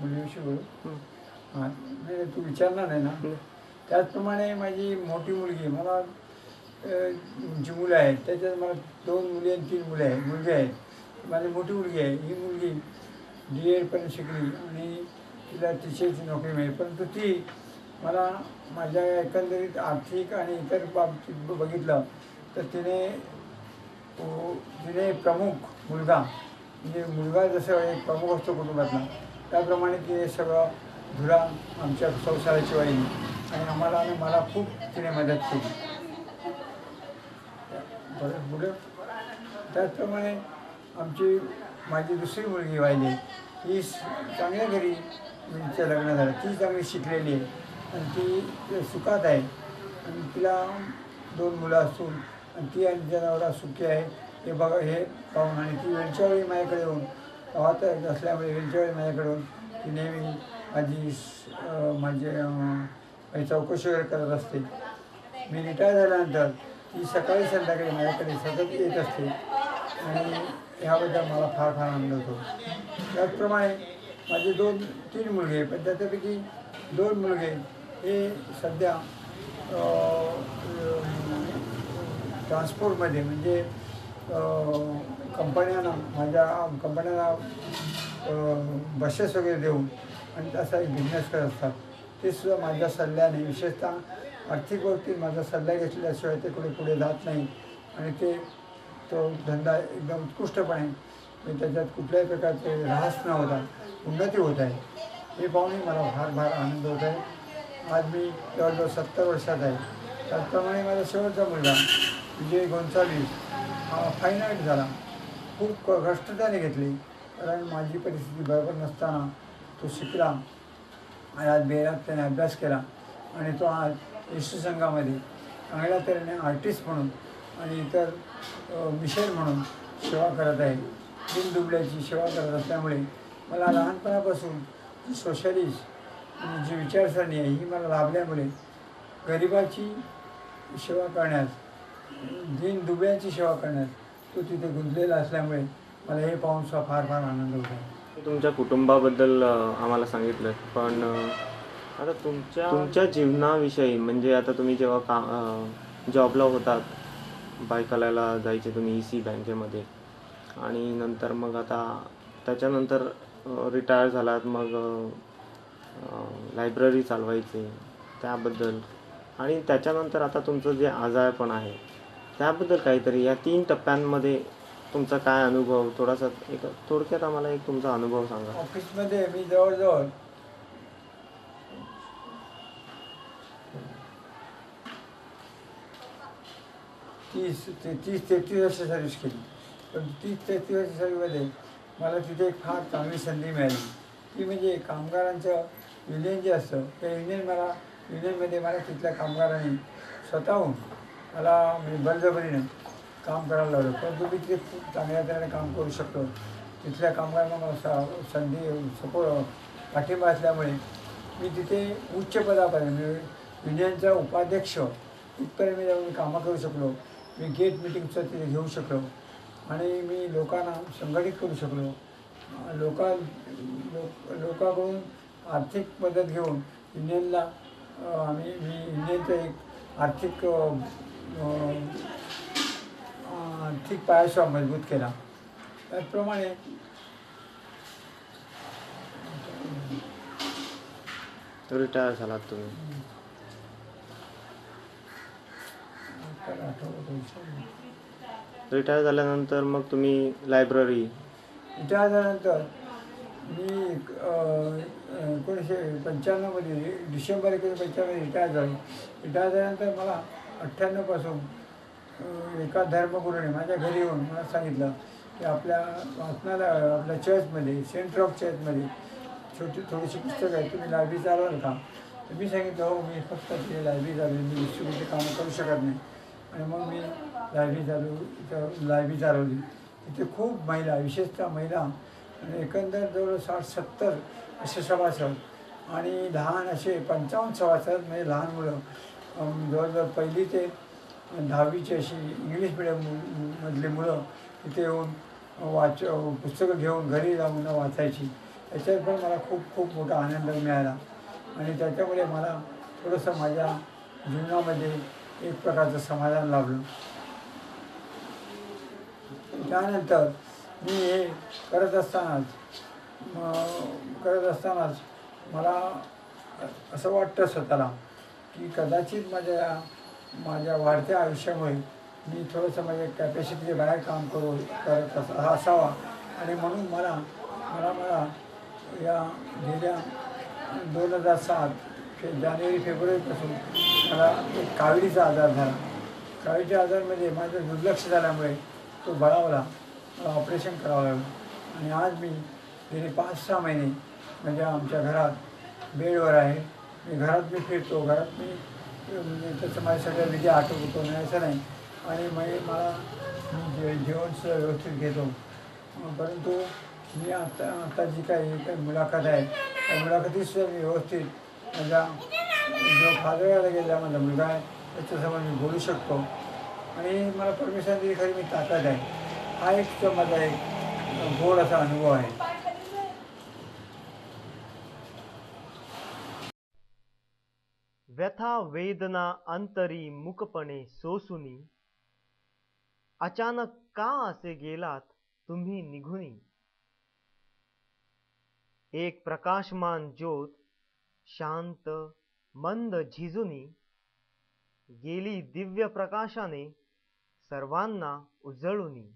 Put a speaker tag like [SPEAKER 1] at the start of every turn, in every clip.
[SPEAKER 1] मुलीविषयी बोलू. हां, नाही तू विचारणार नाही ना. त्याचप्रमाणे माझी मोठी मुलगी मला जी मुलं आहेत त्याच्यात मला 2 मुली आणि 3 मुले आहेत मुलगे आहेत. माझी मोठी मुलगी आहे, ही मुलगी D.एडपर्यंत शिकली आणि तिला टीचरची नोकरी मिळेल. परंतु ती मला माझ्या एकंदरीत आर्थिक आणि इतर बाबतीत बघितलं तर तिने प्रमुख मुलगा म्हणजे मुलगा जसं एक प्रमुख असतो कुटुंबातला त्याप्रमाणे तिने सगळं धुरा आमच्या संसाराची वाहिली आणि आम्हाला आणि मला खूप तिने मदत केली. परत मुलं त्याचप्रमाणे माझी दुसरी मुलगी वाहिली ही चांगल्या घरी तिचं लग्न झालं. ती चांगली शिकलेली आहे आणि ती सुखात आहे आणि तिला 2 मुलं असून आणि ती आणि तिचा नवरा सुखी आहे हे पाहून आणि ती वेळच्या वेळी माझ्याकडे येऊन पाहत असल्यामुळे वेळच्या वेळी माझ्याकडे येऊन ती नेहमी माझी चौकशी वगैरे करत असते. मी रिटायर झाल्यानंतर ती सकाळी संध्याकाळी माझ्याकडे सतत येत असते आणि ह्याबद्दल मला फार फार आनंद होतो. त्याचप्रमाणे माझे 2-3 मुलगे पण त्याच्यापैकी 2 मुलगे हे सध्या ट्रान्सपोर्टमध्ये म्हणजे माझ्या कंपन्यांना बसेस वगैरे देऊन आणि असा एक बिझनेस करत असतात. ते सुद्धा माझ्या सल्ल्याने विशेषतः आर्थिक बाबतीत माझा सल्ला घेतल्याशिवाय ते पुढे जात नाही आणि तो धंदा एकदम उत्कृष्टपणे म्हणजे त्याच्यात कुठल्याही प्रकारचे ऱ्हास न होता उन्नती होत आहे. हे पाहूनही मला फार फार आनंद होत आहे. आज मी जवळजवळ 70 वर्षात आहे. त्याचप्रमाणे माझा शेवटचा मुलगा विजय गोंसावीस हा फाईन आर्ट झाला. खूप कष्ट त्याने घेतले कारण माझी परिस्थिती बरोबर नसताना तो शिकला आणि आज बेळात त्याने अभ्यास केला आणि तो आज येशू संघामध्ये चांगल्या तऱ्हेने आर्टिस्ट म्हणून आणि इतर मिशन म्हणून सेवा करत आहे. दीनदुबळ्याची सेवा करत असल्यामुळे मला लहानपणापासून जी सोशलिस्ट जी विचारसरणी आहे ही मला लाभल्यामुळे गरिबाची सेवा करण्यास दीनदुबळ्याची सेवा करण्यास तो तिथे गुंतलेला असल्यामुळे मला हे पाहून सुद्धा फार फार आनंद होतो.
[SPEAKER 2] तुमच्या कुटुंबाबद्दल आम्हाला सांगितलं पण आता तुमच्या जीवनाविषयी म्हणजे आता तुम्ही जेव्हा जॉबला होतात बायकालाला जायचे तुम्ही EC बँकेमध्ये आणि नंतर मग आता त्याच्यानंतर रिटायर झालात मग लायब्ररी चालवायचे त्याबद्दल आणि त्याच्यानंतर आता तुमचं जे आजारपण आहे त्याबद्दल काहीतरी या 3 टप्प्यांमध्ये तुमचा काय अनुभव थोडासा एक थोडक्यात आम्हाला एक तुमचा अनुभव सांगा.
[SPEAKER 1] ऑफिसमध्ये मी जवळजवळ 30-33 वर्ष सर्व्हिस केली. पण 30-33 वर्ष सर्व्हिसमध्ये मला तिथे एक फार चांगली संधी मिळाली. ती म्हणजे कामगारांचं युनियन जे असतं त्या युनियनमध्ये मला तिथल्या कामगारांनी स्वतःहून मला म्हणजे बळजबरीनं काम करायला लावलं. परंतु मी तिथे खूप चांगल्या तऱ्हेने काम करू शकतो. तिथल्या कामगारांना मला पाठिंबा असल्यामुळे मी तिथे उच्च पदापर्यंत युनियनचा उपाध्यक्ष इथपर्यंत मी जाऊन कामं करू शकलो. मी गेट मिटिंगचं तिथे घेऊ शकलो आणि मी लोकांना संघटित करू शकलो. लोकांकडून आर्थिक मदत घेऊन युनियनला मी युनियनचं एक आर्थिक पायासुद्धा मजबूत केला. त्याचप्रमाणे
[SPEAKER 2] रिटायर झालात तुम्ही. रिटायर झाल्यानंतर मग तुम्ही लायब्ररी
[SPEAKER 1] रिटायर झाल्यानंतर मी 1995मध्ये डिसेंबर 1995 रिटायर झालो. रिटायर झाल्यानंतर मला 98पासून एका धर्मगुरूने माझ्या घरी येऊन मला सांगितलं की आपल्या चर्चमध्ये सेंटर ऑफ चर्चमध्ये थोडीशी पुस्तकं आहेत तुम्ही लायब्ररी चालवाल का. तर मी सांगितलं हो मी फक्त ते लायब्ररी चालवली मी डिस्ट्रिब्युटची कामं करू शकत नाही. आणि मग मी लायब्ररी चालवली. तिथे खूप महिला विशेषतः महिला आणि एकंदर जवळ 60-70 असे सभासद आणि लहान असे 55 सभासद म्हणजे लहान मुलं जवळजवळ 1ली ते 10वीची अशी इंग्लिश मिडियममधली मुलं तिथे येऊन पुस्तकं घेऊन घरी जाऊन वाचायची. त्याच्यात पण मला खूप खूप मोठा आनंद मिळाला आणि त्याच्यामुळे मला थोडंसं माझ्या जीवनामध्ये एक प्रकारचं समाधान लाभलं. त्यानंतर मी हे करत असतानाच मला असं वाटतं स्वतःला की कदाचित माझ्या वाढत्या आयुष्यामुळे मी थोडंसं माझ्या कॅपॅसिटीच्या बाहेर काम करत असावा आणि म्हणून मला मला मला या गेल्या 2007 जानेवारी फेब्रुवारीपासून मला एक काविळीचा आजार झाला. काविळीच्या आजारमध्ये माझं दुर्लक्ष झाल्यामुळे तो बळावला, मला ऑपरेशन करावं लागलं आणि आज मी गेले 5-6 महिने म्हणजे आमच्या घरात बेडवर आहे. घरात मी फिरतो, घरात मी म्हणजे तसं माझ्या सगळ्या विधी आठवतो नाही असं नाही आणि मला मी जेवणसुद्धा व्यवस्थित घेतो. परंतु मी आता जी काही मुलाखत आहे त्या मुलाखतीसुद्धा मी व्यवस्थित माझ्या जो फादरला गेलेला माझा मुलगा आहे त्याच्यासमोर मी बोलू शकतो आणि मला परमेश्वराची खरी मी ताकद आहे. हा एक माझा एक गोड असा अनुभव आहे.
[SPEAKER 3] व्यथा वेदना अंतरी मुकपणे सोसुनी, अचानक का असे गेलात तुम्ही निघुनी. एक प्रकाशमान ज्योत शांत मंद झिजुनी, गेली दिव्य प्रकाशाने सर्वांना उजळुनी.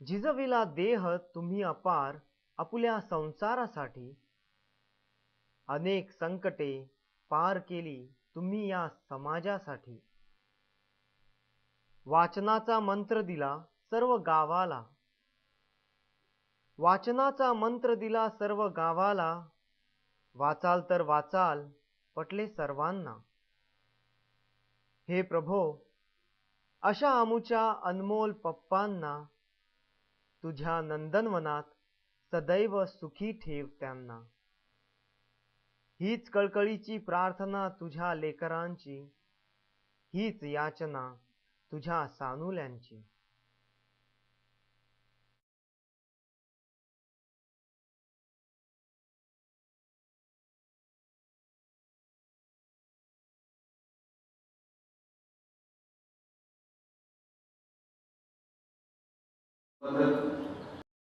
[SPEAKER 3] झिजविला देह तुम्ही अपार आपुल्या संसारासाठी, अनेक संकटे पार केली तुम्ही या समाजासाठी. वाचनाचा मंत्र दिला सर्व गावाला, वाचनाचा मंत्र दिला सर्व गावाला, वाचाल तर वाचाल पटले सर्वांना. हे प्रभो, अशा आमुच्या अनमोल पप्पांना तुझ्या नंदनवनात सदैव सुखी ठेव त्यांना. हीच कळकळीची प्रार्थना तुझ्या लेकरांची, हीच याचना तुझ्या सानुल्यांची.